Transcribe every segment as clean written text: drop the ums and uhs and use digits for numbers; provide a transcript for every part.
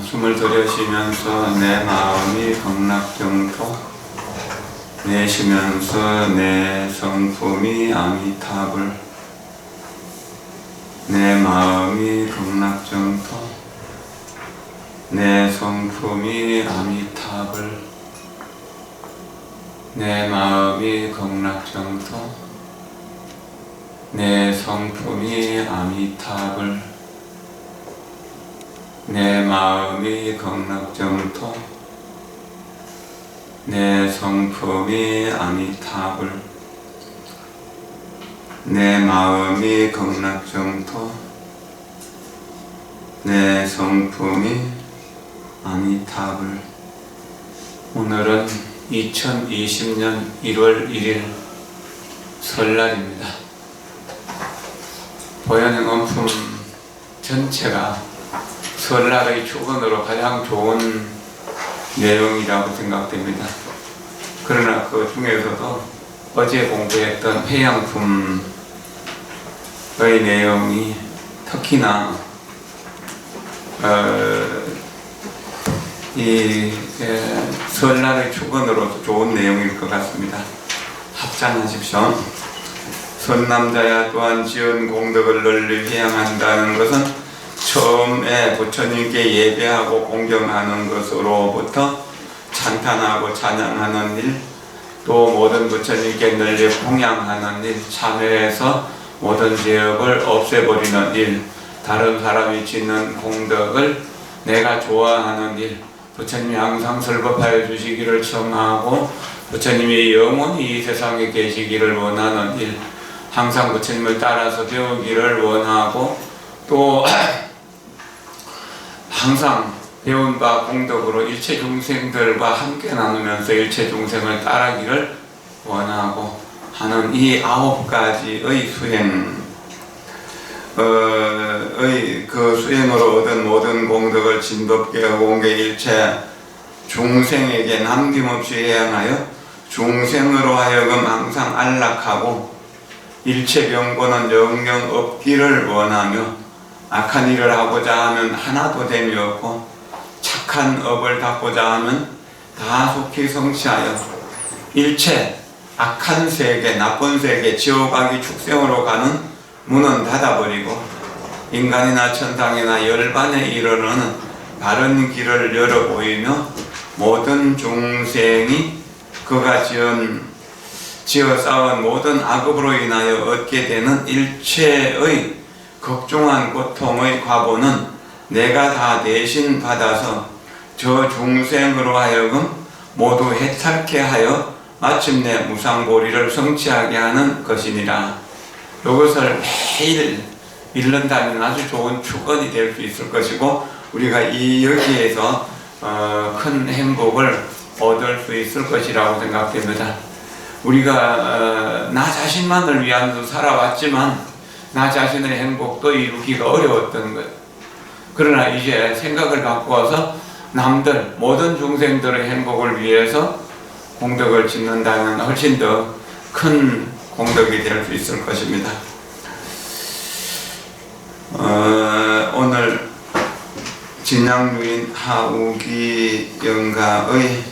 숨을 들이쉬면서 내 마음이 극락정토, 내쉬면서 내 성품이 아미타불, 내 마음이 극락정토, 내 성품이 아미타불, 내 마음이 극락정토, 내 성품이 아미타불, 내 마음이 극락정토, 내 성품이 아미타불, 내 마음이 극락정토, 내 성품이 아미타불. 오늘은 2020년 1월 1일 설날입니다. 보현행 원품 전체가 설날의 축원으로 가장 좋은 내용이라고 생각됩니다. 그러나 그 중에서도 어제 공부했던 회양품의 내용이 특히나 이 설날의 축원으로 좋은 내용일 것 같습니다. 합장하십시오. 선남자야 또한 지은 공덕을 널리 회양한다는 것은 처음에 부처님께 예배하고 공경하는 것으로부터 찬탄하고 찬양하는 일, 또 모든 부처님께 널리 공양하는 일, 참회해서 모든 죄업을 없애버리는 일, 다른 사람이 짓는 공덕을 내가 좋아하는 일, 부처님이 항상 설법하여 주시기를 청하고 부처님이 영원히 이 세상에 계시기를 원하는 일, 항상 부처님을 따라서 배우기를 원하고 또 항상 배운 바 공덕으로 일체 중생들과 함께 나누면서 일체 중생을 따르기를 원하고 하는 이 9가지의 수행, 그 수행으로 얻은 모든 공덕을 진법계 공계 일체 중생에게 남김없이 회양하여 중생으로 하여금 항상 안락하고 일체 병고는 영영 없기를 원하며 악한 일을 하고자 하면 하나도 됨이 없고 착한 업을 닦고자 하면 다 속히 성취하여 일체 악한 세계, 나쁜 세계, 지옥아기 축생으로 가는 문은 닫아버리고 인간이나 천상이나 열반에 이르는 바른 길을 열어 보이며 모든 중생이 그가 지어 쌓은 모든 악업으로 인하여 얻게 되는 일체의 걱정한 고통의 과보는 내가 다 대신 받아서 저 중생으로 하여금 모두 해탈케 하여 마침내 무상보리를 성취하게 하는 것이니라. 이것을 매일 읽는다면 아주 좋은 축원이 될 수 있을 것이고 우리가 여기에서 큰 행복을 얻을 수 있을 것이라고 생각됩니다. 우리가 나 자신만을 위하면서 살아왔지만 나 자신의 행복도 이루기가 어려웠던 것. 그러나 이제 생각을 바꾸어서 남들, 모든 중생들의 행복을 위해서 공덕을 짓는다면 훨씬 더 큰 공덕이 될 수 있을 것입니다. 오늘 진양루인 하우기 영가의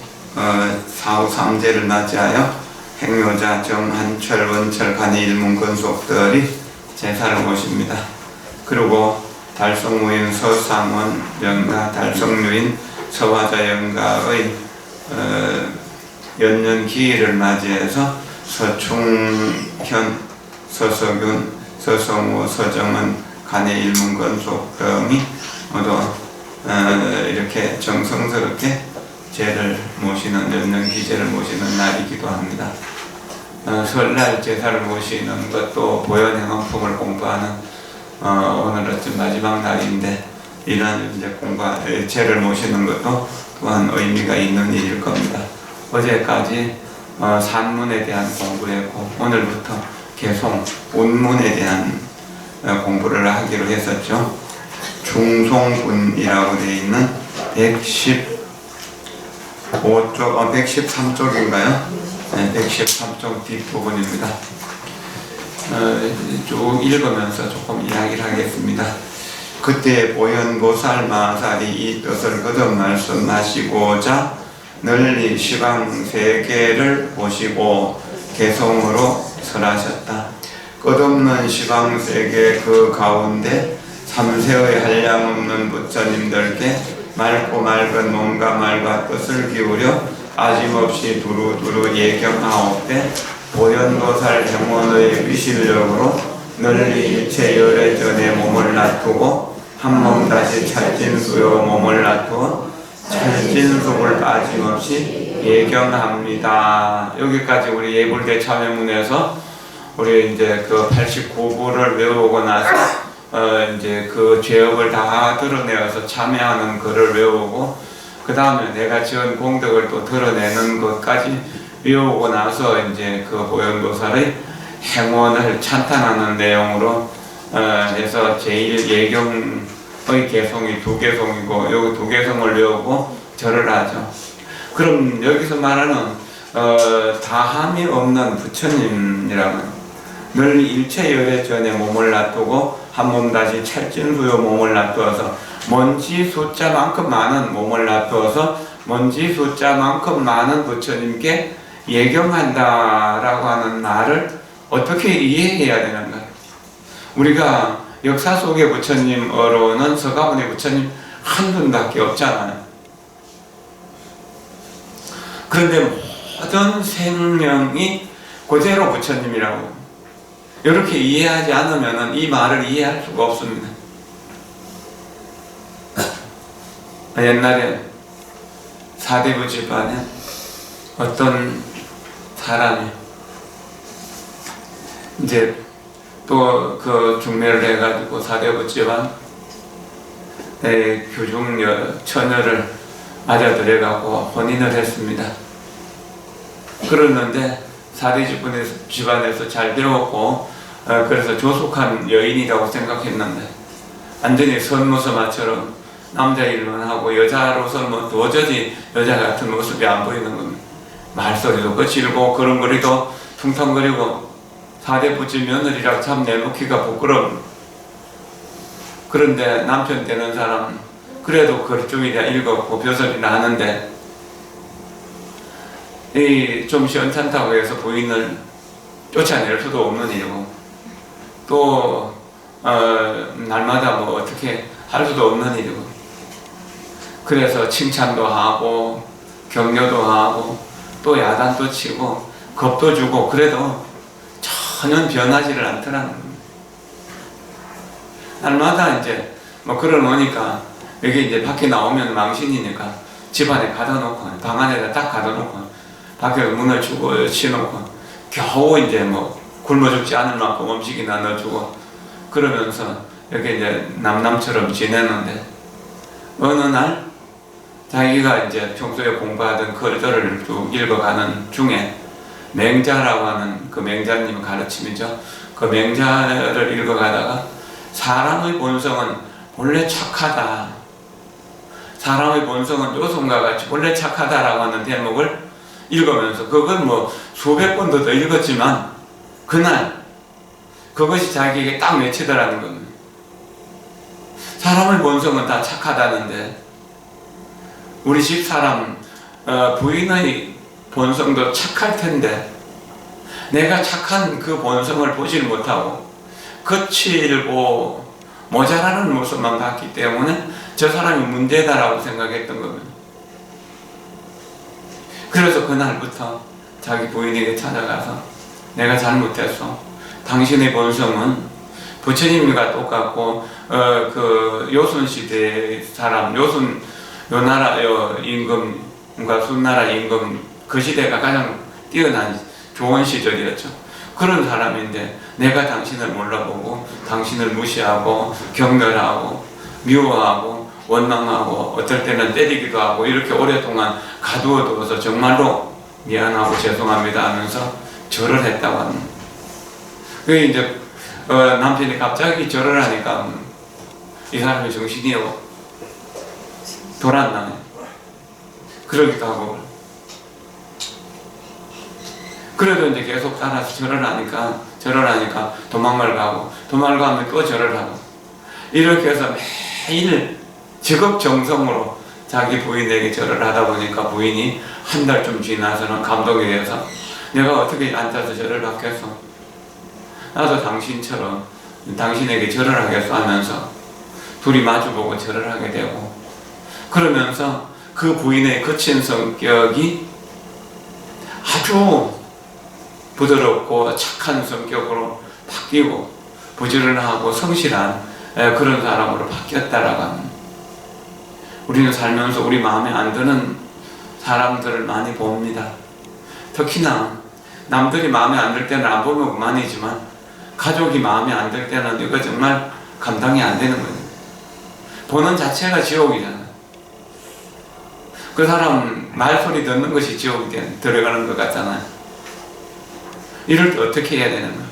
사후 3제를 맞이하여 행묘자 정한철 원철 간의 일문건속들이 제사를 모십니다. 그리고 달성무인 서상원 영가, 달성류인 서화자 영가의 연년기일을 맞이해서 서충현, 서석윤, 서성우, 서정은 간의 일문건속 등이 모두 이렇게 정성스럽게 제를 모시는 연년기제를 모시는 날이기도 합니다. 설날 제사를 모시는 것도 보현행원품을 공부하는 오늘 어떤 마지막 날인데 이런 이제 제를 모시는 것도 또한 의미가 있는 일일 겁니다. 어제까지 산문에 대한 공부를 했고 오늘부터 계속 운문에 대한 공부를 하기로 했었죠. 중송군이라고 되어 있는 113쪽인가요? 네, 113쪽 뒷부분입니다. 쭉 읽으면서 조금 이야기를 하겠습니다. 그때 보현보살 마살이 이 뜻을 거듭 말씀하시고자 널리 시방세계를 보시고 개성으로 설하셨다. 끝없는 시방세계 그 가운데 삼세의 한량없는 부처님들께 맑고 맑은 몸과 말과 뜻을 기울여 아짐없이 두루두루 예경하옵되 보현보살 행원의 위실력으로 널리 일체 열애전에 몸을 놔두고 한 몸 다시 찰진수요 몸을 놔두어 찰진속을 빠짐없이 예경합니다. 여기까지 우리 예불대 참여문에서 우리 이제 그 89부를 외우고 나서 이제 그 죄업을 다 드러내어서 참여하는 글을 외우고 그 다음에 내가 지은 공덕을 또 드러내는 것까지 외우고 나서 이제 그 보현보살의 행원을 찬탄하는 내용으로 해서 제1예경의 개성이 2개성이고 요 2개성을 외우고 절을 하죠. 그럼 여기서 말하는 다함이 없는 부처님이라면 늘 일체 열애 전에 몸을 놔두고 한 몸 다시 찰진수요 몸을 놔두어서 먼지 숫자만큼 많은 몸을 놔두어서 먼지 숫자만큼 많은 부처님께 예경한다라고 하는 말을 어떻게 이해해야 되는가? 우리가 역사 속의 부처님으로는 서가모니 부처님 한 분밖에 없잖아요. 그런데 모든 생명이 그대로 부처님이라고 이렇게 이해하지 않으면 이 말을 이해할 수가 없습니다. 옛날에 사대부 집안에 어떤 사람이 이제 또 그 중매를 해가지고 사대부 집안에 교중 처녀를 맞아들여가고 혼인을 했습니다. 그러는데 사대 집안에서 잘 배웠고 그래서 조숙한 여인이라고 생각했는데 완전히 선무서마처럼 남자 일만 하고 여자로서는 뭐 도저히 여자 같은 모습이 안 보이는 겁니다. 말소리도 거칠고 걸음걸이도 퉁퉁거리고 사대부집 며느리라고 참 내놓기가 부끄러운. 그런데 남편 되는 사람 그래도 글 좀이나 읽었고 벼슬이나 하는데 이 좀 시원찮다고 해서 부인을 쫓아낼 수도 없는 일이고 또 날마다 뭐 어떻게 할 수도 없는 일이고 그래서 칭찬도 하고 격려도 하고 또 야단도 치고 겁도 주고 그래도 전혀 변하지를 않더라는 겁니다. 날마다 이제 뭐 그러놓으니까 여기 이제 밖에 나오면 망신이니까 집안에 가둬놓고 방 안에다 딱 가둬놓고 밖에 문을 주고 치놓고 겨우 이제 뭐 굶어 죽지 않을 만큼 음식이나 넣어주고 그러면서 여기 이제 남남처럼 지내는데 어느 날 자기가 이제 평소에 공부하던 글들을 쭉 읽어가는 중에 맹자라고 하는 그 맹자님 가르침이죠. 그 맹자를 읽어가다가 사람의 본성은 본래 착하다. 사람의 본성은 요손과 같이 본래 착하다라고 하는 대목을 읽으면서 그걸 뭐 수백 번도 더 읽었지만 그날 그것이 자기에게 딱 맺히더라는 겁니다. 사람의 본성은 다 착하다는데 우리 집사람 부인의 본성도 착할 텐데 내가 착한 그 본성을 보질 못하고 거칠고 모자라는 모습만 봤기 때문에 저 사람이 문제다라고 생각했던 겁니다. 그래서 그날부터 자기 부인에게 찾아가서 내가 잘못했어. 당신의 본성은 부처님과 똑같고 그 요순시대 사람 요나라 임금과 순나라 임금 그 시대가 가장 뛰어난 좋은 시절이었죠. 그런 사람인데 내가 당신을 몰라보고 당신을 무시하고 경멸하고 미워하고 원망하고 어떨 때는 때리기도 하고 이렇게 오랫동안 가두어두어서 정말로 미안하고 죄송합니다 하면서 절을 했다고 합니다. 그게 이제 남편이 갑자기 절을 하니까 이 사람이 정신이 돌았나 그러기도 하고 그래도 이제 계속 따라서 절을 하니까 도망을 가고 도망을 가면 또 절을 하고 이렇게 해서 매일 직업정성으로 자기 부인에게 절을 하다 보니까 부인이 한 달쯤 지나서는 감동이 돼서 내가 어떻게 앉아서 절을 받겠어? 나도 당신처럼 당신에게 절을 하겠어 하면서 둘이 마주보고 절을 하게 되고, 그러면서 그 부인의 거친 성격이 아주 부드럽고 착한 성격으로 바뀌고 부지런하고 성실한 그런 사람으로 바뀌었다라고 합니다. 우리는 살면서 우리 마음에 안 드는 사람들을 많이 봅니다. 특히나 남들이 마음에 안 들 때는 안 보면 그만이지만 가족이 마음에 안 들 때는 이거 정말 감당이 안 되는 거예요. 보는 자체가 지옥이잖아. 그 사람 말소리 듣는 것이 지옥이 들어가는 것 같잖아요. 이럴 때 어떻게 해야 되는 거예요?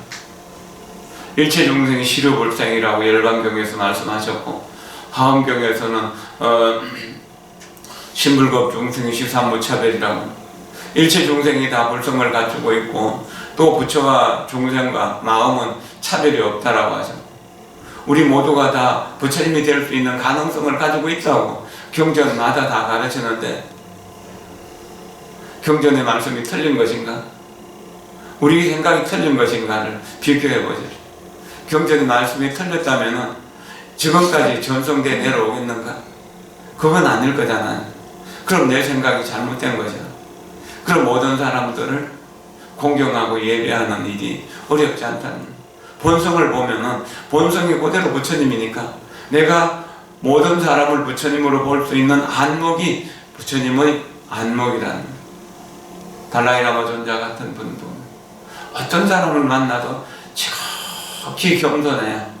일체중생이 시류불생이라고 열반경에서 말씀하셨고, 하엄경에서는 신불급 중생이 시삼무차별이라고, 일체중생이 다 불성을 갖추고 있고 또 부처와 중생과 마음은 차별이 없다라고 하죠. 우리 모두가 다 부처님이 될 수 있는 가능성을 가지고 있다고 경전마다 다 가르치는데, 경전의 말씀이 틀린 것인가? 우리 생각이 틀린 것인가를 비교해보죠. 경전의 말씀이 틀렸다면 지금까지 전성대에 내려오겠는가? 그건 아닐 거잖아요. 그럼 내 생각이 잘못된 거죠. 그럼 모든 사람들을 공경하고 예배하는 일이 어렵지 않다는 거예요. 본성을 보면은 본성이 그대로 부처님이니까 내가 모든 사람을 부처님으로 볼 수 있는 안목이 부처님의 안목이라는 거예요. 달라이라마 존자 같은 분도 어떤 사람을 만나도 지극히 겸손해요.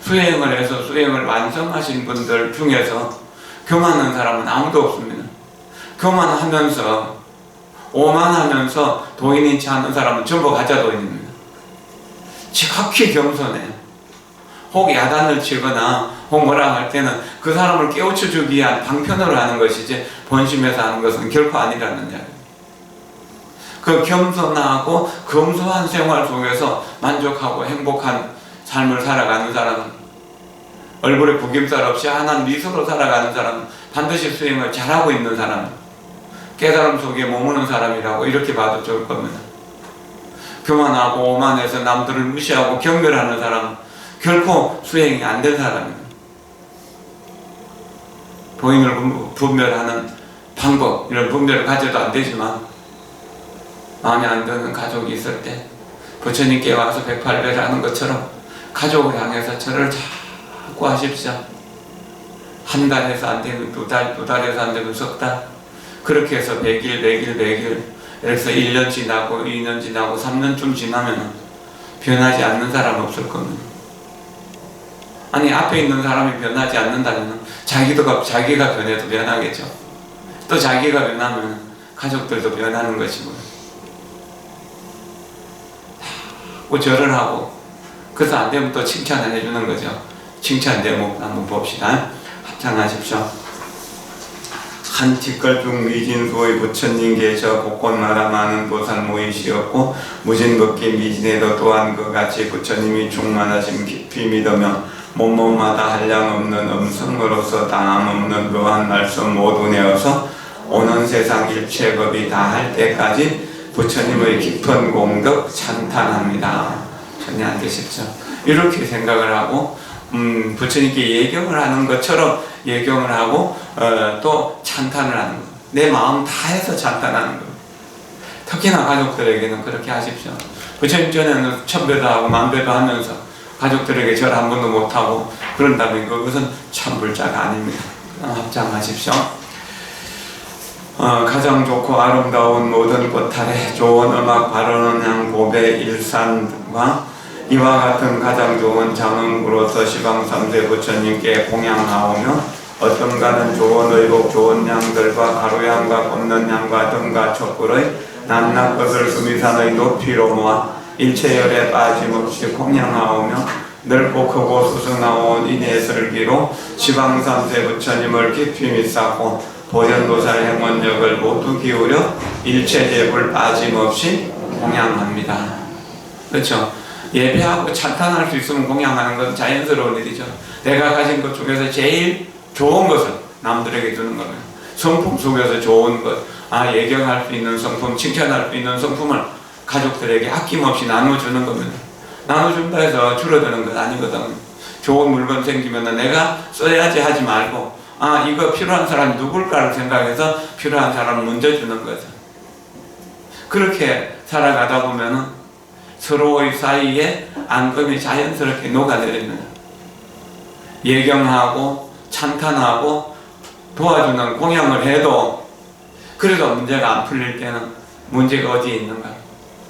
수행을 해서 수행을 완성하신 분들 중에서 교만한 사람은 아무도 없습니다. 교만하면서 오만하면서 도인이치 않은 사람은 전부 가짜 도인입니다. 지극히 겸손해요. 혹 야단을 치거나 혹 뭐라 할 때는 그 사람을 깨우쳐주기 위한 방편으로 하는 것이지 본심에서 하는 것은 결코 아니라는 이야기입니다. 그 겸손하고 검소한 생활 속에서 만족하고 행복한 삶을 살아가는 사람은, 얼굴에 구김살 없이 환한 미소로 살아가는 사람은 반드시 수행을 잘하고 있는 사람, 깨달음 속에 머무는 사람이라고 이렇게 봐도 좋을 겁니다. 교만하고 오만해서 남들을 무시하고 경멸하는 사람은 결코 수행이 안 된 사람입니다. 도인을 분별하는 방법, 이런 분별을 가져도 안 되지만 마음에 안 드는 가족이 있을 때 부처님께 와서 108배를 하는 것처럼 가족을 향해서 절을 자꾸 하십시오. 한 달에서 안 되면 두 달에서 안 되면 석 달, 그렇게 해서 100일 그래서 1년 지나고 2년 지나고 3년쯤 지나면 변하지 않는 사람 없을 겁니다. 아니, 앞에 있는 사람이 변하지 않는다면 자기가 변해도 변하겠죠. 또 자기가 변하면 가족들도 변하는 것이고, 자꾸 절을 하고 그래서 안 되면 또 칭찬을 해주는 거죠. 칭찬 대목 한번 봅시다. 합창하십시오. 한 티끌중 미진소의 부처님 계셔 곳곳마다 많은 보살 모이시었고, 무진법기 미진에도 또한 그같이 부처님이 충만하심 깊이 믿으며 몸몸마다 한량 없는 음성으로서 다함 없는 묘한 말씀 모두 내어서 오는 세상 일체법이 다 할 때까지 부처님의 깊은 공덕 찬탄합니다. 전혀 안 되십시오. 이렇게 생각을 하고 부처님께 예경을 하는 것처럼 예경을 하고 또 찬탄을 하는 것. 내 마음 다해서 찬탄하는 것. 특히나 가족들에게는 그렇게 하십시오. 부처님 전에는 천배도 하고 만배도 하면서 가족들에게 절 한 번도 못하고 그런다면 그것은 참불자가 아닙니다. 합장하십시오. 가장 좋고 아름다운 모든 꽃탈에 좋은 음악 바르는 양 보배 일산과 이와 같은 가장 좋은 장흥으로서 시방 3세 부처님께 공양하오며, 어떤가는 좋은 의복 좋은 양들과 가루양과 꽂는 양과 등과 촛불의 낱낱 것을 수미산의 높이로 모아 일체열에 빠짐없이 공양하오며, 넓고 크고 수승하온 인해설기로 시방 3세 부처님을 깊이 믿사고 보현도살 행원력을 모두 기울여 일체제불 빠짐없이 공양합니다. 그렇죠? 예배하고 찬탄할 수 있으면 공양하는 건 자연스러운 일이죠. 내가 가진 것 중에서 제일 좋은 것을 남들에게 주는 겁니다. 성품 속에서 좋은 것, 예경할 수 있는 성품, 칭찬할 수 있는 성품을 가족들에게 아낌없이 나눠주는 겁니다. 나눠준다 해서 줄어드는 건 아니거든. 좋은 물건 생기면 내가 써야지 하지 말고, 이거 필요한 사람이 누굴까를 생각해서 필요한 사람을 먼저 주는 거죠. 그렇게 살아가다 보면은 서로의 사이에 앙금이 자연스럽게 녹아내립니다. 예경하고 찬탄하고 도와주는 공양을 해도 그래도 문제가 안 풀릴 때는 문제가 어디에 있는가?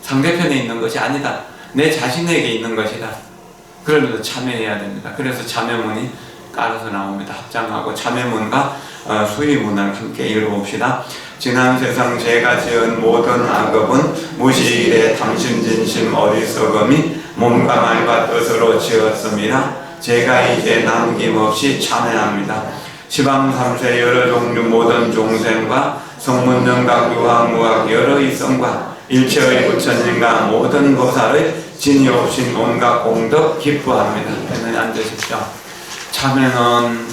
상대편에 있는 것이 아니다. 내 자신에게 있는 것이다. 그러면서 참여해야 됩니다. 그래서 참여문이 따라서 나옵니다. 합장하고 참여문과 수의문을 함께 읽어봅시다. 지난 세상 제가 지은 모든 악업은 무시일에 탐심진심 어리석음이 몸과 말과 뜻으로 지었습니다. 제가 이제 남김없이 참여합니다. 지방 3세 여러 종류 모든 종생과 성문정각 유학무학 여러 이성과 일체의 부처님과 모든 보살의 진이 없인 온갖 공덕 기뻐합니다. 편안히 앉으십시오. 참여는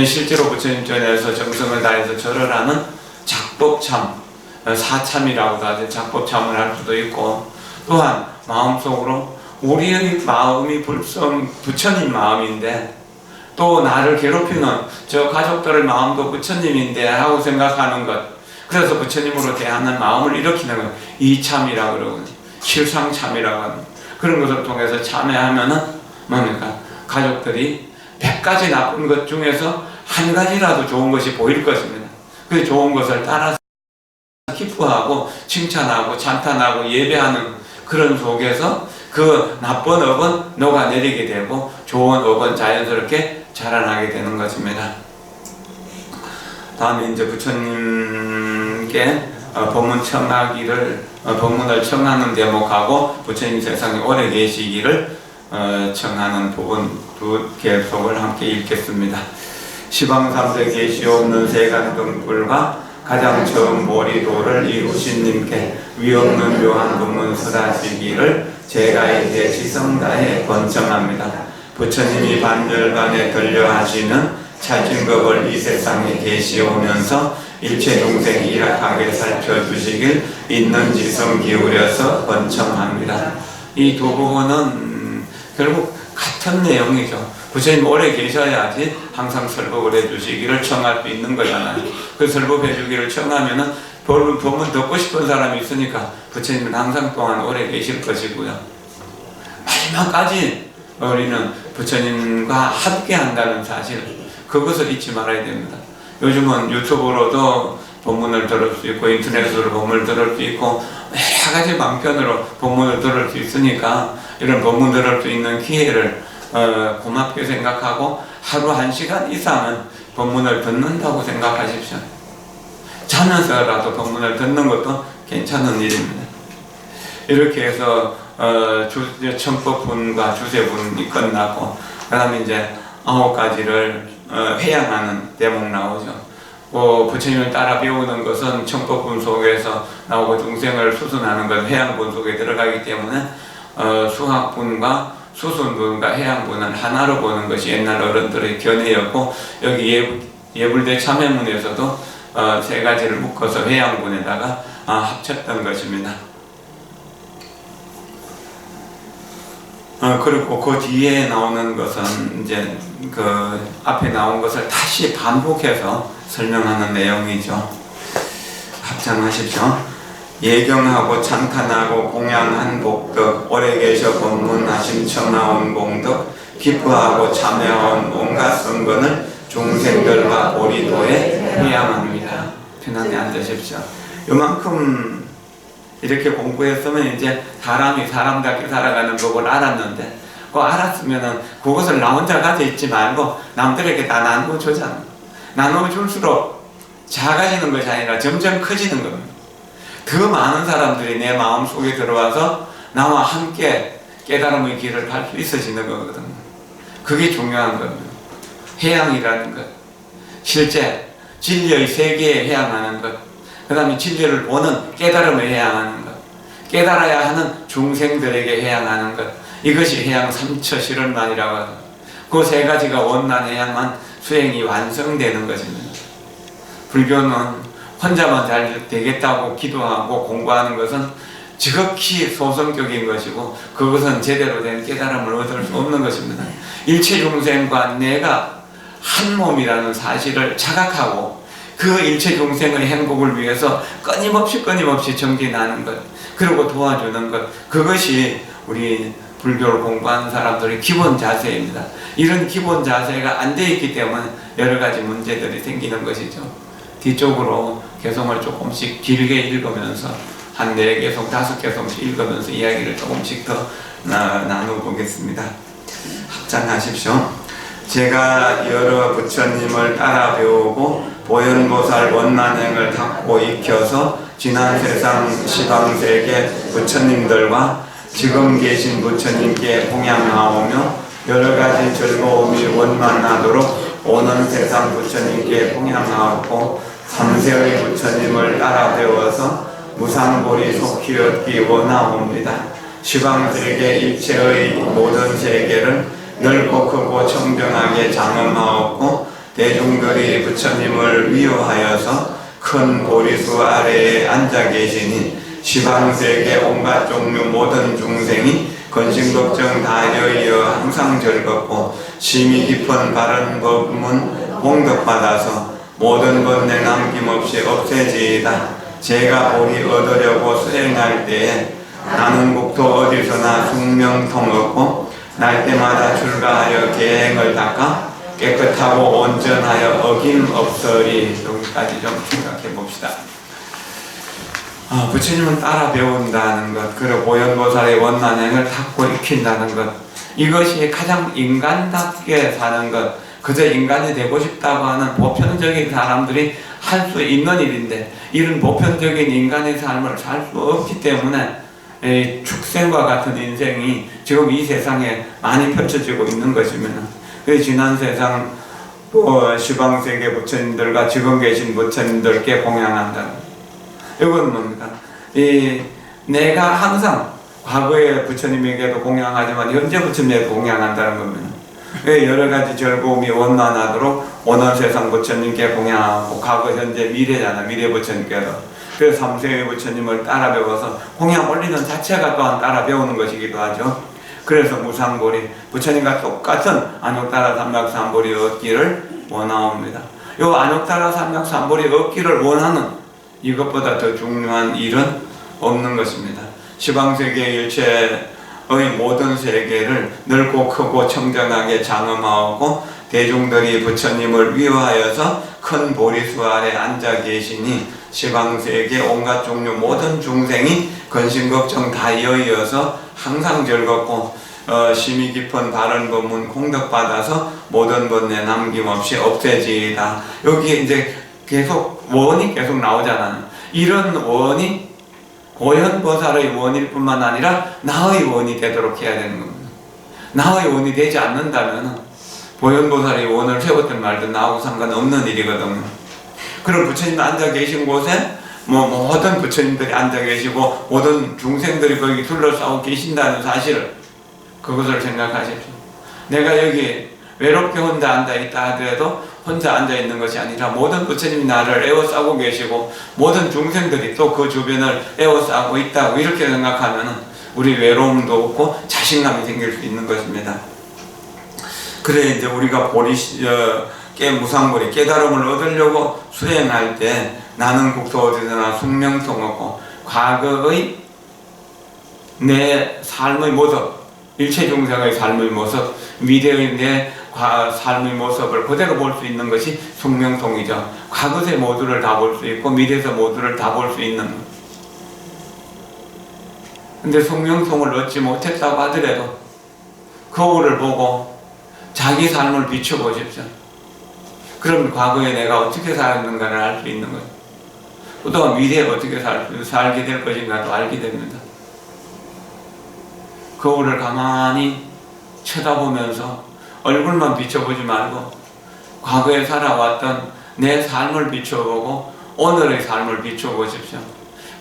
실제로 부처님 전에서 정성을 다해서 절을 하는 작법참, 사참이라고도 하죠. 작법참을 할 수도 있고, 또한 마음속으로 우리의 마음이 부처님 마음인데 또 나를 괴롭히는 저 가족들의 마음도 부처님인데 하고 생각하는 것, 그래서 부처님으로 대하는 마음을 일으키는 것, 이참이라고 그러거든요. 실상참이라고 합니다. 그런 것을 통해서 참여하면은 뭡니까? 가족들이 100가지 나쁜 것 중에서 한 가지라도 좋은 것이 보일 것입니다. 그 좋은 것을 따라서 기뻐하고 칭찬하고 찬탄하고 예배하는 그런 속에서 그 나쁜 업은 녹아내리게 되고 좋은 업은 자연스럽게 자라나게 되는 것입니다. 다음에 이제 부처님께 법문을 청하는 대목하고 부처님 세상에 오래 계시기를 청하는 부분 두 개속을 함께 읽겠습니다. 시방삼세 계시옵는 세간등불과 가장 처음 모리도를 이루신 님께 위없는 묘한 법문 설하시기를 제가 이제 지성다해 번청합니다. 부처님이 반절간에 들려하시는 찰진법을 이 세상에 계시오면서 일체 동생 일악하게 살펴주시길 있는 지성 기울여서 번청합니다. 이 두 부분은 결국 같은 내용이죠. 부처님 오래 계셔야지 항상 설법을 해주시기를 청할 수 있는 거잖아요. 그 설법해 주기를 청하면은 법문 듣고 싶은 사람이 있으니까 부처님은 항상 동안 오래 계실 것이고요. 마지막까지 우리는 부처님과 함께 한다는 사실, 그것을 잊지 말아야 됩니다. 요즘은 유튜브로도 법문을 들을 수 있고 인터넷으로 법문을 들을 수 있고 여러 가지 방편으로 법문을 들을 수 있으니까 이런 법문 들을 수 있는 기회를 고맙게 생각하고 하루 1시간 이상은 법문을 듣는다고 생각하십시오. 자면서라도 법문을 듣는 것도 괜찮은 일입니다. 이렇게 해서 청법분과 주세분이 끝나고 그 다음에 이제 9가지를 회양하는 대목 나오죠. 부처님을 따라 배우는 것은 청법분 속에서 나오고 중생을 수순하는 건 회양분 속에 들어가기 때문에 수학분과 수순분과 회양분은 하나로 보는 것이 옛날 어른들의 견해였고, 여기 예불대 참회문에서도 3가지를 묶어서 회양분에다가 합쳤던 것입니다. 그리고 그 뒤에 나오는 것은 이제 그 앞에 나온 것을 다시 반복해서 설명하는 내용이죠. 합장하십시오. 예경하고 찬탄하고 공양한 복덕, 오래 계셔 법문하심 청하온 공덕, 기뻐하고 참여한 온갖 선건을 중생들과 오리도에 회양합니다. 편안히 앉으십시오. 요만큼 이렇게 공부했으면 이제 사람이 사람답게 살아가는 법을 알았는데, 그거 알았으면은 그것을 나 혼자 가져 있지 말고 남들에게 다 나눠주잖아. 나눠줄수록 작아지는 것이 아니라 점점 커지는 겁니다. 더 많은 사람들이 내 마음 속에 들어와서 나와 함께 깨달음의 길을 갈 수 있어지는 거거든요. 그게 중요한 겁니다. 회양이라는 것, 실제 진리의 세계에 회양하는 것, 그 다음에 진리를 보는 깨달음에 회양하는 것. 깨달아야 하는 중생들에게 해양하는 것, 이것이 해양 삼처실현만이라고 하죠. 그 세 가지가 원만해야만 수행이 완성되는 것입니다. 불교는 혼자만 잘 되겠다고 기도하고 공부하는 것은 지극히 소성격인 것이고, 그것은 제대로 된 깨달음을 얻을 수 없는 것입니다. 일체 중생과 내가 한 몸이라는 사실을 자각하고 그 일체 중생의 행복을 위해서 끊임없이 정진하는 것, 그리고 도와주는 것, 그것이 우리 불교를 공부하는 사람들의 기본 자세입니다. 이런 기본 자세가 안 돼 있기 때문에 여러 가지 문제들이 생기는 것이죠. 뒤쪽으로 개성을 조금씩 길게 읽으면서 한 4개성, 5개성씩 읽으면서 이야기를 조금씩 더 나눠보겠습니다. 합장하십시오. 제가 여러 부처님을 따라 배우고 보현보살 원만행을 닦고 익혀서 지난 세상 시방세계 부처님들과 지금 계신 부처님께 공양하오며 여러 가지 즐거움이 원만하도록 오는 세상 부처님께 공양하고 3세의 부처님을 따라 배워서 무상보리 속히 얻기 원하옵니다. 시방세계 일체의 모든 세계를 넓고 크고 청정하게 장엄하옵고 대중들이 부처님을 위호하여서 큰 보리수 아래에 앉아 계시니 시방세계 온갖 종류 모든 중생이 근심걱정 다 여의어 항상 즐겁고 심히 깊은 바른 법문 공덕받아서 모든 번뇌 남김없이 없애지이다. 제가 보리 얻으려고 수행할 때에 나는 국토 어디서나 숙명통 얻고 날때마다 출가하여 계행을 닦아 깨끗하고 온전하여 어김없으리. 여기까지 좀 생각해 봅시다. 부처님은 따라 배운다는 것, 그리고 보현보살의 원만행을 닦고 익힌다는 것, 이것이 가장 인간답게 사는 것, 그저 인간이 되고 싶다고 하는 보편적인 사람들이 할 수 있는 일인데, 이런 보편적인 인간의 삶을 살 수 없기 때문에 축생과 같은 인생이 지금 이 세상에 많이 펼쳐지고 있는 것입니다. 그래서 지난 세상 시방세계 부처님들과 지금 계신 부처님들께 공양한다. 이건 뭡니까? 내가 항상 과거의 부처님에게도 공양하지만 현재 부처님에게도 공양한다는 겁니다. 여러 가지 즐거움이 원만하도록 오늘 세상 부처님께 공양하고 과거, 현재, 미래잖아. 미래 부처님께도. 그래서 3세의 부처님을 따라 배워서 공양 올리는 자체가 또한 따라 배우는 것이기도 하죠. 그래서 무상보리, 부처님과 똑같은 안욕따라 삼각삼보리 얻기를 원하옵니다. 이 안욕따라 삼각삼보리 얻기를 원하는 이것보다 더 중요한 일은 없는 것입니다. 시방세계 일체의 모든 세계를 넓고 크고 청정하게 장엄하고 대중들이 부처님을 위호하여서 큰 보리수 아래 앉아 계시니 시방세계 온갖 종류 모든 중생이 근심걱정 다 여의어서 항상 즐겁고 심히 깊은 바른 법문 공덕받아서 모든 번뇌 남김없이 없애지이다. 여기에 이제 계속 원이 계속 나오잖아요. 이런 원이 보현보살의 원일 뿐만 아니라 나의 원이 되도록 해야 되는 겁니다. 나의 원이 되지 않는다면 보현보살의 원을 세웠든 말든 나하고 상관없는 일이거든요. 그럼 부처님 앉아 계신 곳에 모든 부처님들이 앉아 계시고 모든 중생들이 거기 둘러싸고 계신다는 사실을, 그것을 생각하십시오. 내가 여기 외롭게 혼자 앉아있다 하더라도 혼자 앉아있는 것이 아니라 모든 부처님이 나를 에워싸고 계시고 모든 중생들이 또 그 주변을 에워싸고 있다고 이렇게 생각하면 우리 외로움도 없고 자신감이 생길 수 있는 것입니다. 그래 이제 우리가 무상보리 깨달음을 얻으려고 수행할 때 나는 국토 어디서나 숙명통 얻고 과거의 내 삶의 모습, 일체 중생의 삶의 모습, 미래의 내 삶의 모습을 그대로 볼 수 있는 것이 숙명통이죠. 과거의 모두를 다 볼 수 있고 미래의 모두를 다 볼 수 있는 것. 근데 숙명통을 얻지 못했다고 하더라도 거울을 보고 자기 삶을 비춰보십시오. 그럼 과거에 내가 어떻게 살았는가를 알 수 있는 거예요. 또한 미래에 어떻게 살게 될 것인가도 알게 됩니다. 거울을 가만히 쳐다보면서 얼굴만 비춰보지 말고 과거에 살아왔던 내 삶을 비춰보고 오늘의 삶을 비춰보십시오.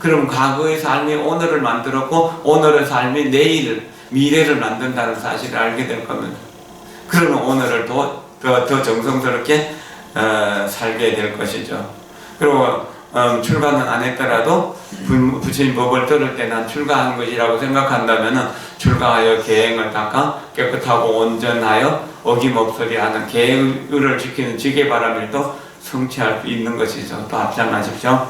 그럼 과거의 삶이 오늘을 만들었고 오늘의 삶이 내일을, 미래를 만든다는 사실을 알게 될 겁니다. 그러면 오늘을 더 정성스럽게 살게 될 것이죠. 그리고 출가는 안 했더라도 부처님 법을 들을 때 난 출가한 것이라고 생각한다면 출가하여 계행을 닦아 깨끗하고 온전하여 어김없으리 하는 계율을 지키는 지계바라밀도 성취할 수 있는 것이죠. 또 앞장하십시오.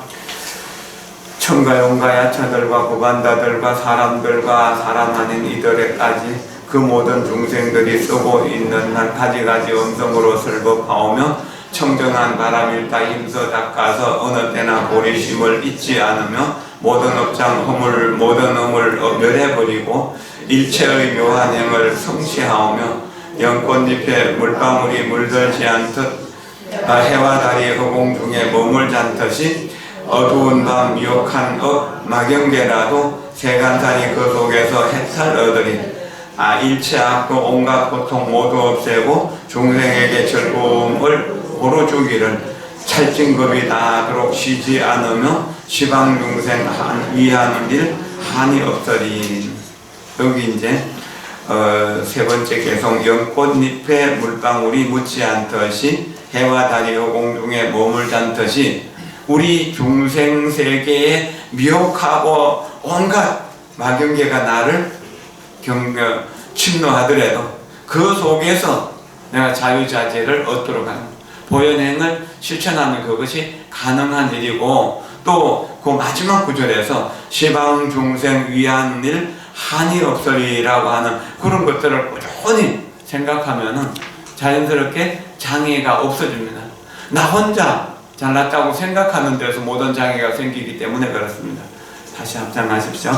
천가 용가 야차들과 구간다들과 사람들과 사람 아닌 이들에까지 그 모든 중생들이 쓰고 있는 날 가지가지 음성으로 슬법하오며 청정한 바람일다 힘써 닦아서 어느 때나 보리심을 잊지 않으며 모든 업장 허물 모든 음을 멸해버리고 일체의 묘한 행을 성취하오며 연꽃잎에 물방울이 물들지 않듯 해와 달이 허공 중에 머물지 않듯이 어두운 밤 미혹한 마경계라도 세간살이 그 속에서 해탈 얻으리. 일체 악도 온갖 고통 모두 없애고 중생에게 즐거움을 고루 주기를 찰진급이 다하도록 쉬지 않으며 시방중생 위하는 일 한이 없으리. 여기 이제 세 번째 개성 연꽃잎에 물방울이 묻지 않듯이 해와 달이 허공 중에 머물지 않듯이 우리 중생 세계에 미혹하고 온갖 마경계가 나를 침노하더라도 그 속에서 내가 자유자재를 얻도록 하는 보현행을 실천하는 그것이 가능한 일이고 또 그 마지막 구절에서 시방중생 위한 일 한이 없으리라고 하는 그런 것들을 꾸준히 생각하면은 자연스럽게 장애가 없어집니다. 나 혼자 잘났다고 생각하는 데서 모든 장애가 생기기 때문에 그렇습니다. 다시 합장하십시오.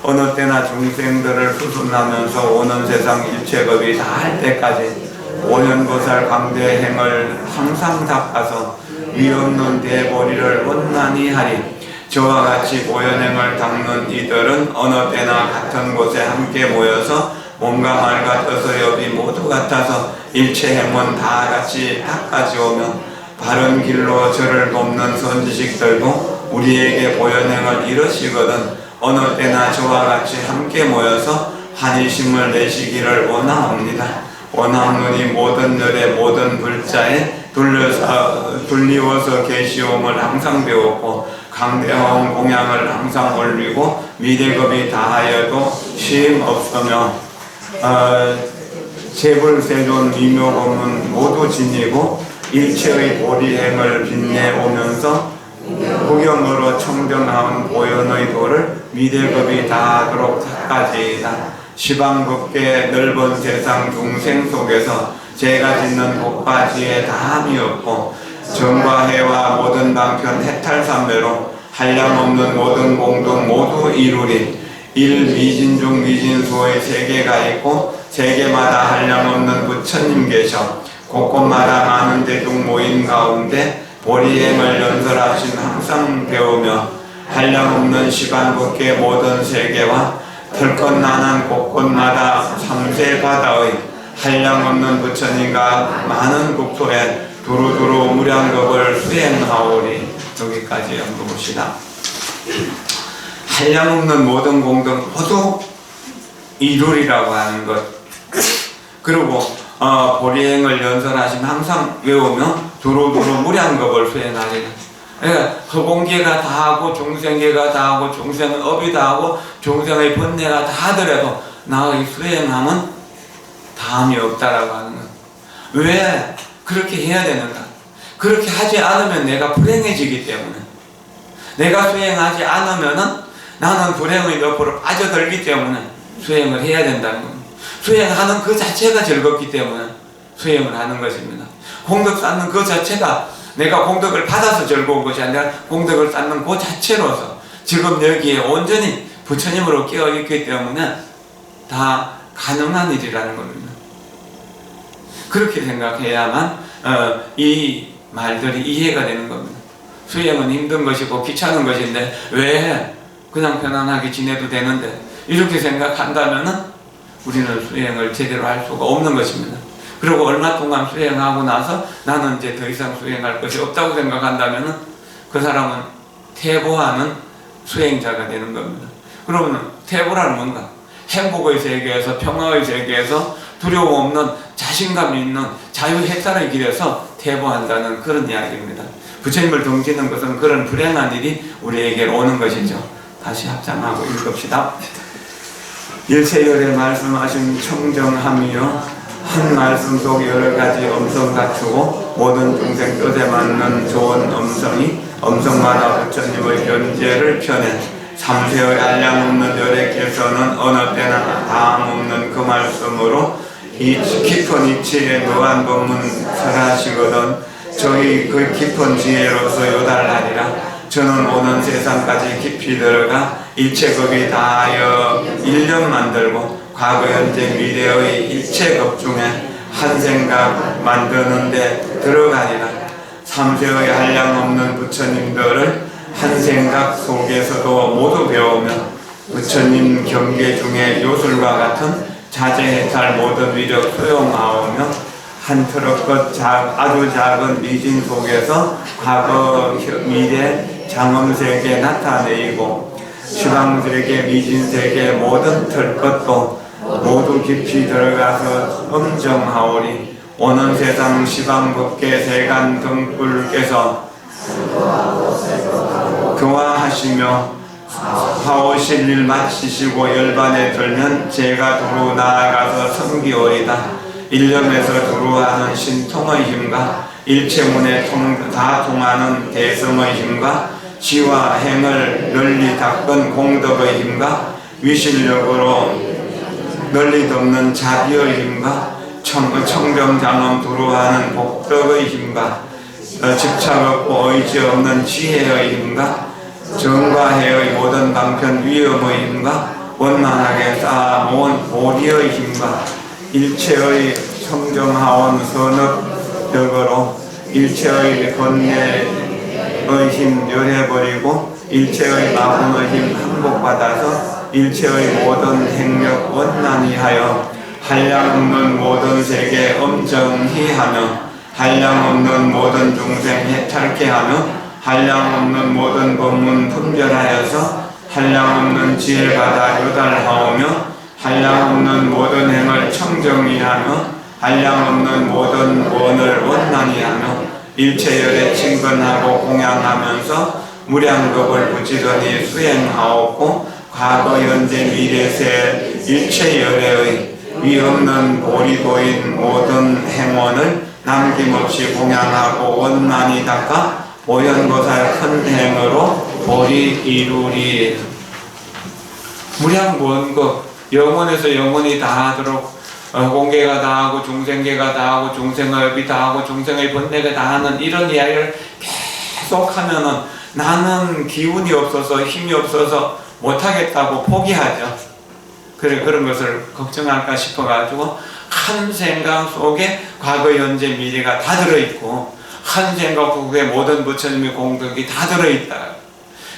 어느 때나 중생들을 수순하면서 오는 세상 일체급이 다 할 때까지 오년보살 광대행을 항상 닦아서 위없는 대보리를 원만히 하리. 저와 같이 보현행을 닦는 이들은 어느 때나 같은 곳에 함께 모여서 몸과 말 같아서 여비 모두 같아서 일체 행은 다 같이 닦아지오며 바른 길로 저를 돕는 선지식들도 우리에게 보현행을 이루시거든 어느 때나 저와 같이 함께 모여서 환희심을 내시기를 원하옵니다. 원하오니 모든 열의 모든 불자에 둘리워서 계시옴을 항상 배웠고 강대한 공양을 항상 올리고 미래급이 다하여도 쉼 없으며 재불세존 미묘법은 모두 지니고 일체의 보리행을 빛내오면서 구경으로 청정한 보현의 도를 미래급이 다하도록 닦아지이다. 시방겁게 넓은 세상 중생 속에서 제가 짓는 복바지에 다함이 없고 정과 해와 모든 방편 해탈삼매로 한량없는 모든 공덕 모두 이루리. 일미진 중 미진수의 세계가 있고 세계마다 한량없는 부처님 계셔 곳곳마다 많은 대중 모임 가운데 보리행을 연설하신 항상 배우며 한량없는 시간밖에 모든 세계와 털끝나는 곳곳마다 삼세 바다의 한량없는 부처님과 많은 국토에 두루두루 무량겁을 수행하오리. 여기까지 연구봅시다. 한량없는 모든 공덕 모두 이루리라고 하는 것. 그리고 보리행을 연설하시면 항상 외우며 두루두루 무량겁을 수행하리라. 그러니까 허공계가 다 하고 중생계가 다 하고 중생은 업이 다 하고 중생의 번뇌가 다 하더라도 나의 수행함은 다함이 없다라고 하는 것. 왜 그렇게 해야 되는가? 그렇게 하지 않으면 내가 불행해지기 때문에 내가 수행하지 않으면은 나는 불행의 옆으로 빠져들기 때문에 수행을 해야 된다는 겁니다. 수행하는 그 자체가 즐겁기 때문에 수행을 하는 것입니다. 공덕 쌓는 그 자체가 내가 공덕을 받아서 즐거운 것이 아니라 공덕을 쌓는 그 자체로서 지금 여기에 온전히 부처님으로 깨어있기 때문에 다 가능한 일이라는 겁니다. 그렇게 생각해야만 이 말들이 이해가 되는 겁니다. 수행은 힘든 것이고 귀찮은 것인데 왜 그냥 편안하게 지내도 되는데 이렇게 생각한다면 우리는 수행을 제대로 할 수가 없는 것입니다. 그리고 얼마 동안 수행하고 나서 나는 이제 더 이상 수행할 것이 없다고 생각한다면 그 사람은 퇴보하는 수행자가 되는 겁니다. 그러면 태보라는 뭔가? 행복의 세계에서, 평화의 세계에서 두려움 없는 자신감 있는 자유해탈의 길에서 태보한다는 그런 이야기입니다. 부처님을 등지는 것은 그런 불행한 일이 우리에게 오는 것이죠. 다시 합장하고 읽읍시다. 일체열에 말씀하신 청정함이요 한 말씀 속 여러 가지 음성 갖추고 모든 중생 뜻에 맞는 좋은 음성이 음성마다 부처님의 현재를 펴낸 삼세의 한량 없는 열애께서는 어느 때나 다음 없는 그 말씀으로 이 깊은 이치에 무한 법문 설하시거든 저희 그 깊은 지혜로서 요달하리라. 저는 오는 세상까지 깊이 들어가 일체급이 다하여 일념 만들고 과거 현재 미래의 일체급 중에 한 생각 만드는데 들어가니라. 삼세의 한량 없는 부처님들을 한 생각 속에서도 모두 배우며 부처님 경계 중에 요술과 같은 자제해탈 모든 위력 소용하오며 한 트럭끝 아주 작은 미진 속에서 과거 미래 장엄세계 나타내이고 시방세계 미진세계 모든 틀끝도 모두 깊이 들어가서 엄정하오리. 오는 세상 시방법계 세간 등불께서 교화하시며 하오실 일 마치시고 열반에 들면 제가 두루 나아가서 섬기오리다. 일념에서 두루하는 신통의 힘과 일체문에 다 통하는 대성의 힘과 지와 행을 널리 닦은 공덕의 힘과 위실력으로 널리 덮는 자비의 힘과 청정장엄 두루하는 복덕의 힘과 집착 없고 의지 없는 지혜의 힘과 정과해의 모든 방편 위험의 힘과 원만하게 쌓아모은 보리의 힘과 일체의 청정하온 선업력으로 일체의 번뇌의 힘 열해버리고 일체의 마음의 힘 항복받아서 일체의 모든 행력 원만히 하여 한량 없는 모든 세계 엄정히 하며 한량 없는 모든 중생 해탈케 하며 한량 없는 모든 법문 분별하여서 한량 없는 지혜받아 요달하오며 한량 없는 모든 행을 청정히 하며 한량 없는 모든 원을 원만히 하며 일체열에 친근하고 공양하면서 무량겁을 부지런히 수행하옵고 과거 현재 미래세 일체열의 위없는 보리도인 모든 행원을 남김없이 공양하고 원만히 닦아 보현보살 큰 행으로 보리 이루리. 무량무언급 영원에서 영원히 다 하도록 공계가 다 하고 중생계가 다 하고 중생의 업이 다 하고 중생의 번뇌가 다 하는 이런 이야기를 계속 하면은 나는 기운이 없어서 힘이 없어서 못하겠다고 포기하죠. 그래 그런 것을 걱정할까 싶어가지고 한 생각 속에 과거 현재 미래가 다 들어있고 한 생각 속에 모든 부처님의 공덕이 다 들어있다.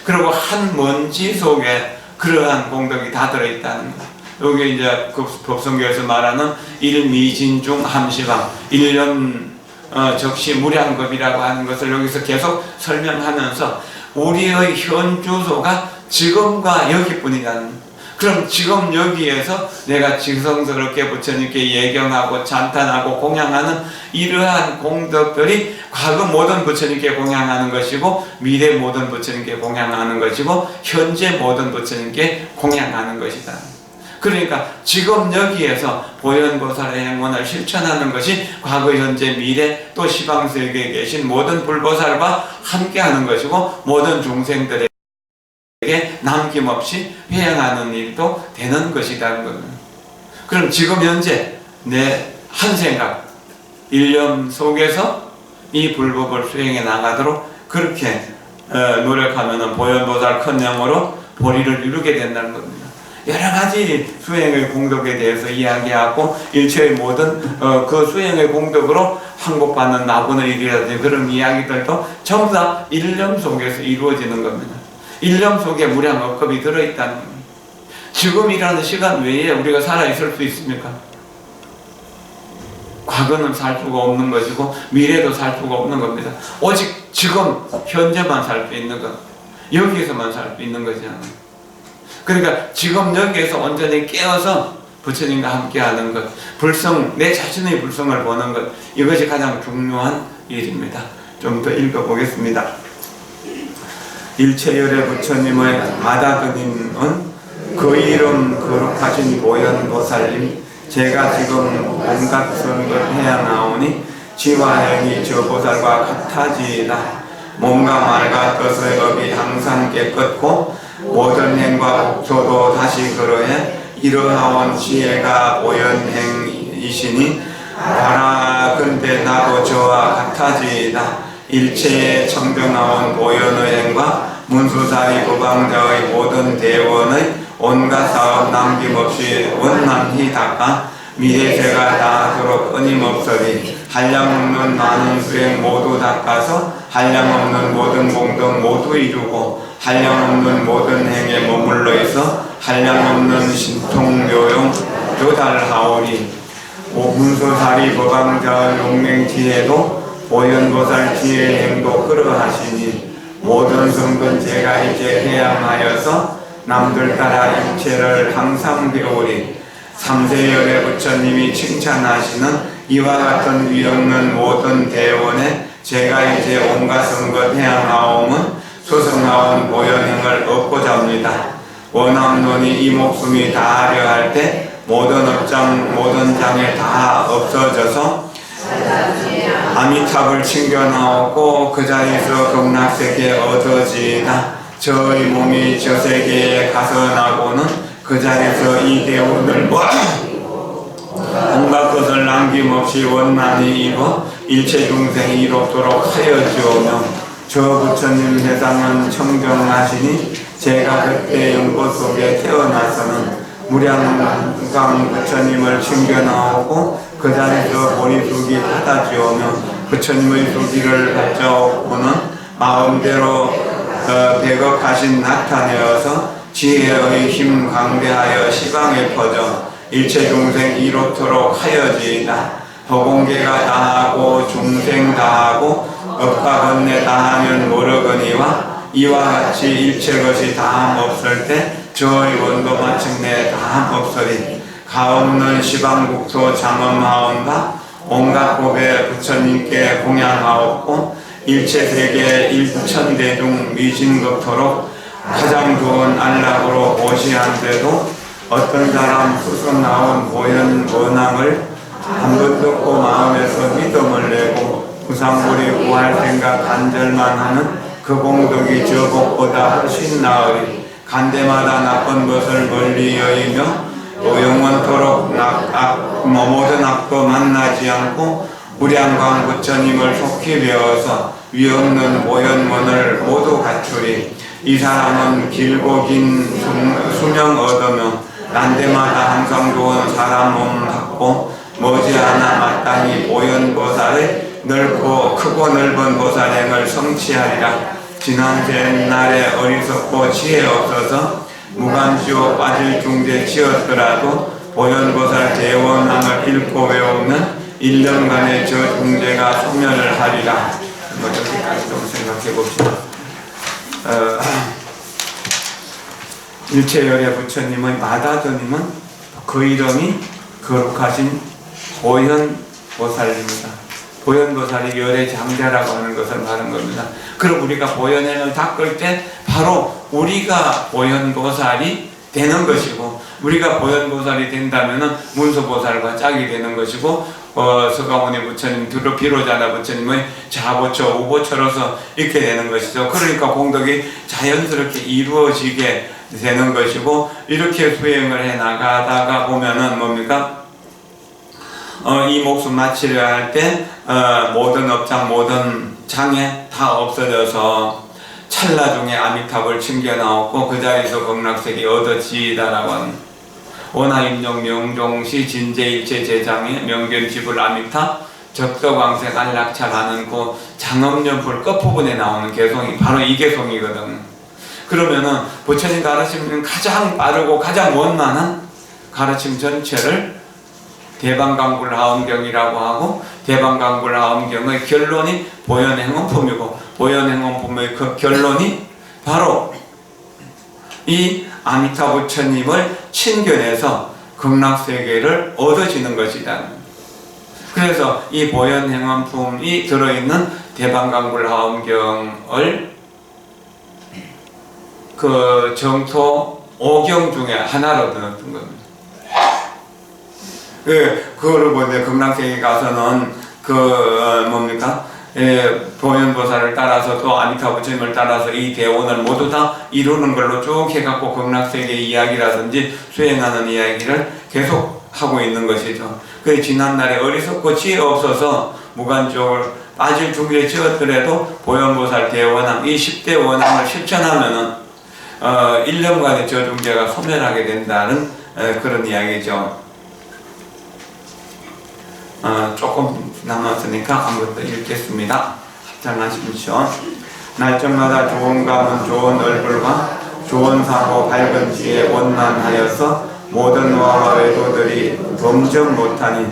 그리고 한 먼지 속에 그러한 공덕이 다 들어있다는 거. 여기 이제 그 법성교에서 말하는 일미진중 함시방 일념 적시 무량겁이라고 하는 것을 여기서 계속 설명하면서 우리의 현 주소가 지금과 여기뿐이라는 거예요. 그럼 지금 여기에서 내가 지성스럽게 부처님께 예경하고 찬탄하고 공양하는 이러한 공덕들이 과거 모든 부처님께 공양하는 것이고 미래 모든 부처님께 공양하는 것이고 현재 모든 부처님께 공양하는 것이다. 그러니까 지금 여기에서 보현보살의 행원을 실천하는 것이 과거 현재 미래 또 시방세계에 계신 모든 불보살과 함께하는 것이고 모든 중생들의 남김없이 회행하는 일도 되는 것이라는 겁니다. 그럼 지금 현재 내 한 생각, 일념 속에서 이 불법을 수행해 나가도록 그렇게 노력하면 보현보살 큰 영으로 보리를 이루게 된다는 겁니다. 여러 가지 수행의 공덕에 대해서 이야기하고 일체의 모든 그 수행의 공덕으로 항복받는 나군의 일이라든지 그런 이야기들도 전부 다 일념 속에서 이루어지는 겁니다. 일념 속에 무량업급이 들어있다는 겁니다. 지금이라는 시간 외에 우리가 살아있을 수 있습니까? 과거는 살 수가 없는 것이고 미래도 살 수가 없는 겁니다. 오직 지금 현재만 살 수 있는 것. 여기에서만 살 수 있는 거잖아. 그러니까 지금 여기에서 온전히 깨어서 부처님과 함께하는 것, 불성, 내 자신의 불성을 보는 것, 이것이 가장 중요한 일입니다. 좀 더 읽어보겠습니다. 일체열의 부처님의 마다드님은 그 이름 거룩하신 보현보살님, 제가 지금 온갖 선것 해야 나오니 지화행이 저 보살과 같아지이다. 몸과 말과 뜻의 업이 항상 깨끗고 모든 행과 옥조도 다시 그러해 이러하온 지혜가 보현행이시니 바라건대 나도 저와 같아지이다. 일체에 청정나온 보현의 행과 문수사리 부방자의 모든 대원의 온갖 사업 남김없이 원만히 닦아 미래세가 다하도록 끊임없으리. 한량없는 많은 수행 모두 닦아서 한량없는 모든 공덕 모두 이루고 한량없는 모든 행에 머물러 있어 한량없는 신통묘용 조달하오리. 문수사리 법왕자 용맹지혜도 보현보살 지혜행도 그러하시니 모든 성분 제가 이제 해양하여서 남들 따라 일체를 항상 배우리. 삼세열의 부처님이 칭찬하시는 이와 같은 위없는 모든 대원에 제가 이제 온갖 성것 해양하옴은 소성나온 보현행을 얻고자 합니다. 원함론이 이 목숨이 다하려 할 때 모든 업장 모든 장애 다 없어져서 아미탑을 챙겨나오고 그 자리에서 극락세계 얻어지이다. 저의 몸이 저 세계에 가서 나고는 그 자리에서 이 대원을 온갖 것을 남김없이 원만히 입어 일체 중생이 이롭도록 하여주오며 저 부처님 세상은 청정하시니 제가 그때 연꽃 속에 태어나서는 무량강 부처님을 챙겨나오고 그 자리에서 보리수기 받아주오며 부처님의 수기를 받자오고는 마음대로 배겁하신 나타내어서 지혜의 힘 강대하여 시방에 퍼져 일체 중생 이롭도록 하여지이다. 허공계가 다하고 중생 다하고 업과 건네 다하면 모르거니와 이와 같이 일체 것이 다함 없을 때 저의 원도 마침내 다함 없으리. 가없는 시방국토 장엄하온가 온갖 법에 부처님께 공양하옵고 일체 세계 일천대중 미진급토록 가장 좋은 안락으로 보시한데도 어떤 사람 스스로 나온 보현 원앙을 한번 듣고 마음에서 믿음을 내고 부상물이 구할 생각 간절만 하는 그 공덕이 저 복보다 훨씬 나으리. 간대마다 나쁜 것을 멀리 여의며 영원토록 모든 악도 만나지 않고 무량광 부처님을 속히 배워서 위없는 보현문을 모두 갖추리. 이 사람은 길고 긴 수명 얻으며 난데마다 항상 좋은 사람 몸 갖고 머지않아 마땅히 보현보살의 넓고 크고 넓은 보살행을 성취하리라. 지난 옛날에 어리석고 지혜 없어서 무간지옥 빠질 중대 지었더라도 보현보살 대원함을 읽고 외우면 1년간의 저 중대가 소멸을 하리라. 여기까지 좀 생각해 봅시다. 일체열의 부처님의 마다드님은 그 이름이 거룩하신 보현보살입니다. 보현보살이 열의 장자라고 하는 것을 말하는 겁니다. 그럼 우리가 보현행을 닦을 때 바로 우리가 보현보살이 되는 것이고, 우리가 보현보살이 된다면 문수보살과 짝이 되는 것이고, 서가모니 부처님, 비로자나 부처님의 자보처, 우보처로서 이렇게 되는 것이죠. 그러니까 공덕이 자연스럽게 이루어지게 되는 것이고, 이렇게 수행을 해 나가다가 보면은 뭡니까? 이 목숨 마치려 할 때 모든 업장 모든 장애 다 없어져서 찰나 중에 아미탑을 챙겨 나왔고 그 자리에서 극락세계 얻어지이다라고 하는 원하임종 명종시 진제일체 제장의 명견지불 아미탑 적덕왕색 안락차라는 그 장엄연불 끝부분에 나오는 개성이 바로 이 개성이거든. 그러면은 부처님 가르치는 가장 빠르고 가장 원만한 가르침 전체를 대방강불하엄경이라고 하고, 대방강불하엄경의 결론이 보현행원품이고, 보현행원품의 그 결론이 바로 이 아미타 부처님을 친견해서 극락세계를 얻어지는 것이다. 그래서 이 보현행원품이 들어있는 대방강불하엄경을 그 정토 5경 중에 하나로 넣었던 겁니다. 그거를 보는데 극락세계 가서는 보현보살을 따라서 또 아미타 부처님을 따라서 이 대원을 모두 다 이루는 걸로 쭉 해갖고 극락세계 이야기라든지 수행하는 이야기를 계속 하고 있는 것이죠. 그 지난날에 어리석고 지혜 없어서 무관적으로 빠질 준비에 지었더라도 보현보살 대원함 이 10대 원함을 실천하면은 1년간의 저중재가 소멸하게 된다는 그런 이야기죠. 조금 남았으니까 한번 더 읽겠습니다. 합장하십시오. 날짜마다 좋은 가문 좋은 얼굴과 좋은 사고 밝은 지혜 원만하여서 모든 와와 외도들이 범정 못하니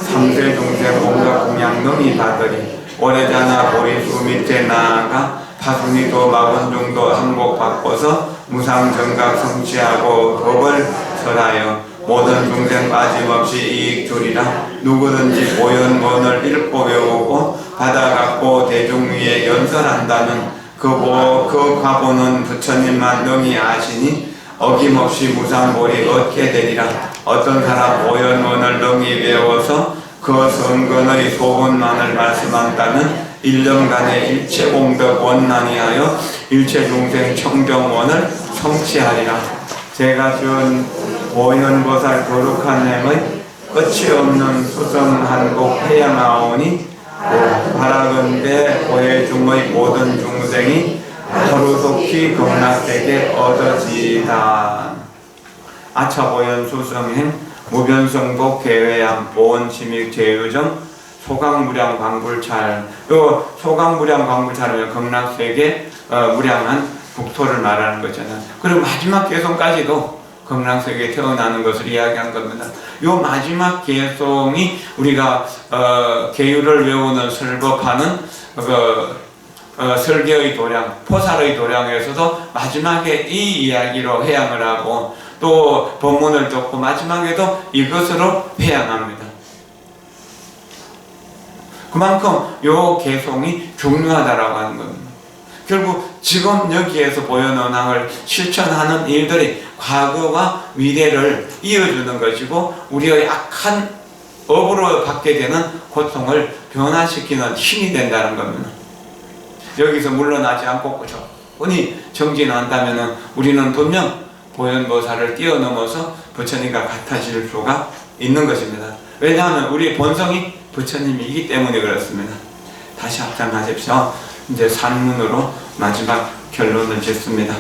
삼세 중생 온갖 공양 능히 받으리 오래자나 보리수 밑에 나아가 파순이도 마건중도 한복 바꿔서 무상정각 성취하고 법을 설하여 모든 중생 빠짐없이 이익 주리라. 누구든지 보현문을 읽고 외우고 받아갖고 대중 위에 연설한다면 그 과보는 부처님만 능히 아시니 어김없이 무상볼이 얻게 되리라. 어떤 사람 보현문을 능히 외워서 그 선근의 소원만을 말씀한다면 1년간의 일체 공덕 원난히 하여 일체 중생 청정원을 성취하리라. 제가 지은 보현보살 거룩한 행의 끝이 없는 수성한복 해양하오니 바라건대 고해중의 모든 중생이 하루속히 극락세계 얻어지다. 아차보현 수성행 무변성복 계회암 보원침익 제유정 소강무량 광불찰. 요 소강무량 광불찰은 극락세계 무량한 국토를 말하는 거잖아요. 그리고 마지막 개성까지도 극락세계에 태어나는 것을 이야기한 겁니다. 요 마지막 개성이 우리가 계율을 외우는 설법하는 설계의 도량, 포살의 도량에서도 마지막에 이 이야기로 회양을 하고 또 법문을 듣고 마지막에도 이것으로 회양합니다. 그만큼 요 개성이 중요하다라고 하는 겁니다. 결국 지금 여기에서 보현원항을 실천하는 일들이 과거와 미래를 이어주는 것이고 우리의 악한 업으로 받게 되는 고통을 변화시키는 힘이 된다는 겁니다. 여기서 물러나지 않고 꾸준히 정진한다면 우리는 분명 보현보살을 뛰어넘어서 부처님과 같아질 수가 있는 것입니다. 왜냐하면 우리 본성이 부처님이기 때문에 그렇습니다. 다시 합장하십시오. 이제 산문으로 마지막 결론을 짓습니다.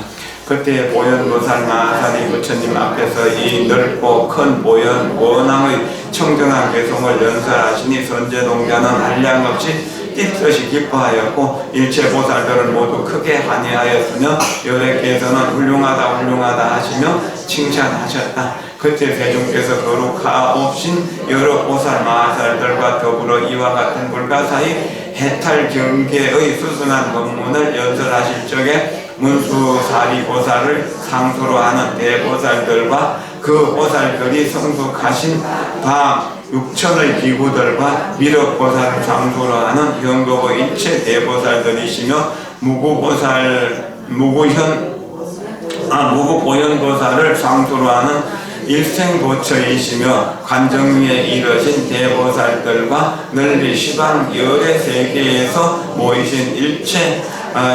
그때 보현보살 마하산이 부처님 앞에서 이 넓고 큰 보현 원앙의 청정한 개성을 연설하시니 선제동자는 한량없이 띠뜻이 기뻐하였고 일체 보살들은 모두 크게 환희하였으며 여래께서는 훌륭하다 하시며 칭찬하셨다. 그때 대중께서 거룩하옵신 여러 보살 마하살들과 더불어 이와 같은 불가사의 해탈 경계의 수승한 법문을 연설하실 적에 문수사리보살을 상수로 하는 대보살들과 그 보살들이 성숙하신 바 6천의 기구들과 미륵보살을 상수로 하는 현급의 일체 대보살들이시며 무구보현보살을 상수로 하는 일생보처이시며 관정위에 이르신 대보살들과 널리 시방 열의 세계에서 모이신 일체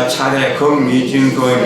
차례 극미진소의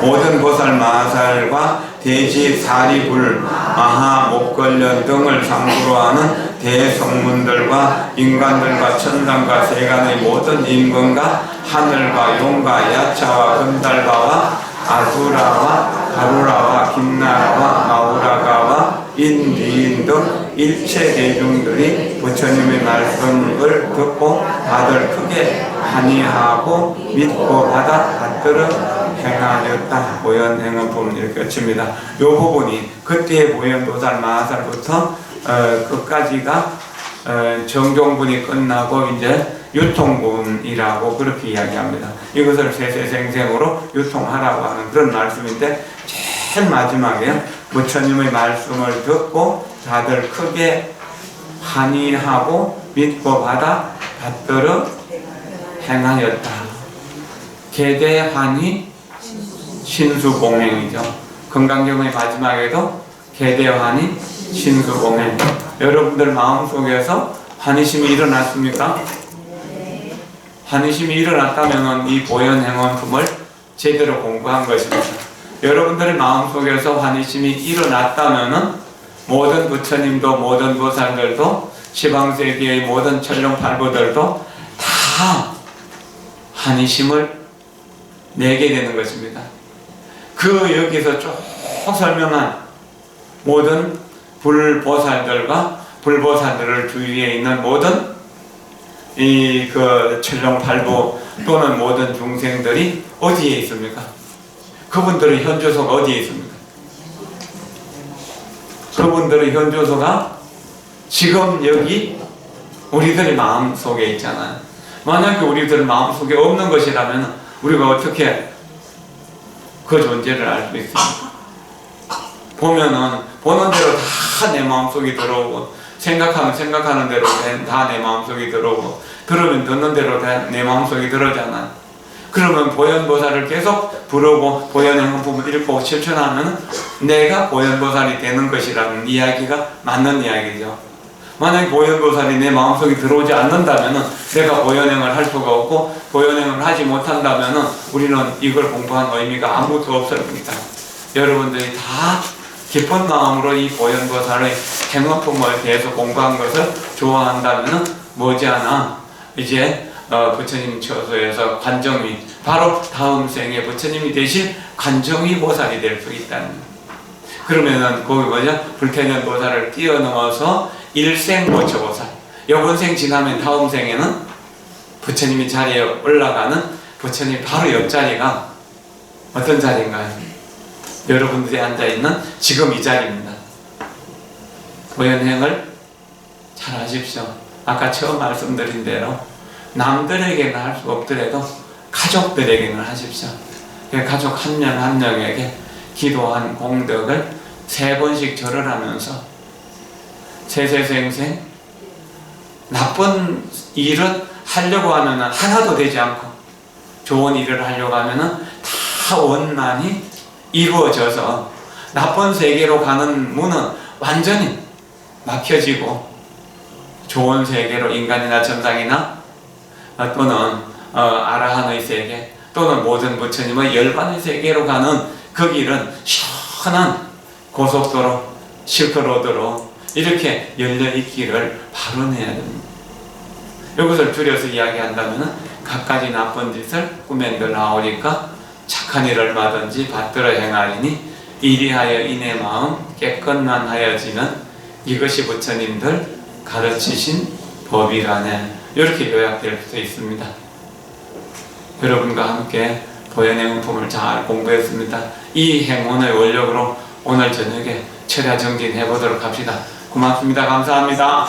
모든 보살 마살과 대지 사리불 마하 목걸련 등을 상수로 하는 대성문들과 인간들과 천상과 세간의 모든 임금과 하늘과 용과 야차와 금달바와 아수라와 가루라와 김나라와 마우라가와 인디인 등 일체 대중들이 부처님의 말씀을 듣고 다들 크게 환희하고 믿고 받들어 행하였다. 보현행원품 이렇게 칩니다. 이 부분이 그때의 보현보살 마하살부터 끝까지가 정종분이 끝나고 이제 유통분이라고 그렇게 이야기합니다. 이것을 세세생생으로 유통하라고 하는 그런 말씀인데, 제일 마지막에 부처님의 말씀을 듣고 다들 크게 환희하고 믿고 받아 받들어 행하였다. 계대환희 신수공행이죠. 금강경의 마지막에도 계대환희 신수공행. 여러분들 마음속에서 환희심이 일어났습니까? 환희심이 일어났다면 이 보현행원품을 제대로 공부한 것입니다. 여러분들의 마음속에서 환희심이 일어났다면 모든 부처님도 모든 보살들도 시방세계의 모든 천룡팔부들도 다 환희심을 내게 되는 것입니다. 그 여기서 쭉 설명한 모든 불보살들과 불보살들을 주위에 있는 모든 이 천룡팔부 또는 모든 중생들이 어디에 있습니까? 그분들의 현주소가 어디에 있습니까? 그분들의 현주소가 지금 여기 우리들의 마음속에 있잖아요. 만약에 우리들 마음속에 없는 것이라면 우리가 어떻게 그 존재를 알 수 있습니까? 보면은 보는 대로 다 내 마음속에 들어오고, 생각하는 대로 다 내 마음속에 들어오고, 들으면 듣는 대로 다 내 마음속에 들어오잖아요. 그러면 보현보살을 계속 부르고 보현행원품을 읽고 실천하면 내가 보현보살이 되는 것이라는 이야기가 맞는 이야기죠. 만약에 보현보살이 내 마음속에 들어오지 않는다면 내가 보현행을 할 수가 없고, 보현행을 하지 못한다면 우리는 이걸 공부한 의미가 아무것도 없을 겁니다. 여러분들이 다 깊은 마음으로 이 보현보살의 행원품을 계속 공부한 것을 좋아한다면 머지않아 이제 부처님 처소에서 관정위, 바로 다음 생에 부처님이 되실 관정위 보살이 될 수 있다는 거예요. 그러면은 거기 뭐죠? 불태전 보살을 뛰어넘어서 일생 모처보살, 이번 생 지나면 다음 생에는 부처님이 자리에 올라가는 부처님 바로 옆자리가 어떤 자리인가요? 여러분들이 앉아있는 지금 이 자리입니다. 보현행을 잘 하십시오. 아까 처음 말씀드린 대로 남들에게는 할 수 없더라도 가족들에게는 하십시오. 가족 한 명 한 명에게 기도한 공덕을 3번씩 절을 하면서 세세생생 나쁜 일은 하려고 하면 하나도 되지 않고, 좋은 일을 하려고 하면 다 원만히 이루어져서 나쁜 세계로 가는 문은 완전히 막혀지고, 좋은 세계로 인간이나 천상이나 또는 아라한의 세계 또는 모든 부처님의 열반의 세계로 가는 그 길은 시원한 고속도로, 실크로드로 이렇게 열려있기를 바라내야 됩니다. 이것을 줄여서 이야기한다면 갖가지 나쁜 짓을 꾸맨들 나오니까 착한 일을 얼마든지 받들어 행하리니 이리하여 이내 마음 깨끗만 하여지면 이것이 부처님들 가르치신 법이라네. 이렇게 요약될 수 있습니다. 여러분과 함께 보현행원품을 잘 공부했습니다. 이 행운의 원력으로 오늘 저녁에 철야 정진해 보도록 합시다. 고맙습니다. 감사합니다.